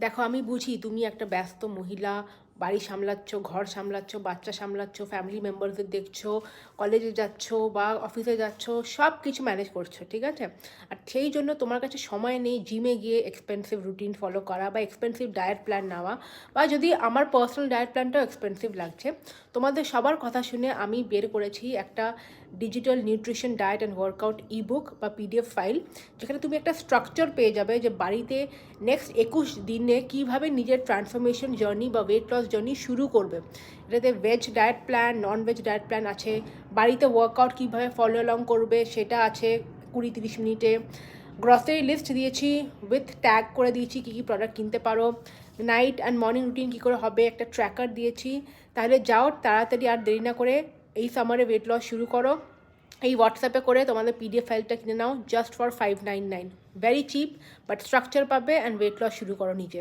দেখো, আমি বুঝি তুমি একটা ব্যস্ত মহিলা, বাড়ি সামলাচ্ছ, ঘর সামলাচ্ছ, বাচ্চা সামলাচ্ছ, ফ্যামিলি মেম্বারদের দেখছো, কলেজে যাচ্ছ বা অফিসে যাচ্ছ, সব কিছু ম্যানেজ করছো, ঠিক আছে? আর সেই জন্য তোমার কাছে সময় নেই জিমে গিয়ে এক্সপেন্সিভ রুটিন ফলো করা বা এক্সপেন্সিভ ডায়েট প্ল্যান নেওয়া, বা যদি আমার পার্সোনাল ডায়েট প্ল্যানটাও এক্সপেন্সিভ লাগছে। তোমাদের সবার কথা শুনে আমি বের করেছি একটা digital nutrition diet and workout ebook বা পিডিএফ ফাইল, যেখানে তুমি একটা স্ট্রাকচার পেয়ে যাবে যে বাড়িতে নেক্সট 21 দিনে কীভাবে নিজের ট্রান্সফরমেশন জার্নি বা ওয়েট লস জার্নি শুরু করবে। এটাতে veg diet plan, non veg diet plan আছে, বাড়িতে ওয়ার্কআউট কীভাবে ফলো অ্যালং করবে সেটা আছে 20-30 মিনিটে, গ্রসারি লিস্ট দিয়েছি, উইথ ট্যাগ করে দিয়েছি কী কী প্রোডাক্ট কিনতে পারো, নাইট অ্যান্ড মর্নিং রুটিন কী করে হবে একটা ট্র্যাকার দিয়েছি। তাহলে যাও তাড়াতাড়ি আর দেরি না করে এই সামারে ওয়েট লস শুরু করো। এই হোয়াটসঅ্যাপে করে তোমাদের পিডিএফ ফাইলটা কিনে নাও just for 599। Very cheap, but structure পাবে অ্যান্ড ওয়েট লস শুরু করো নিজে।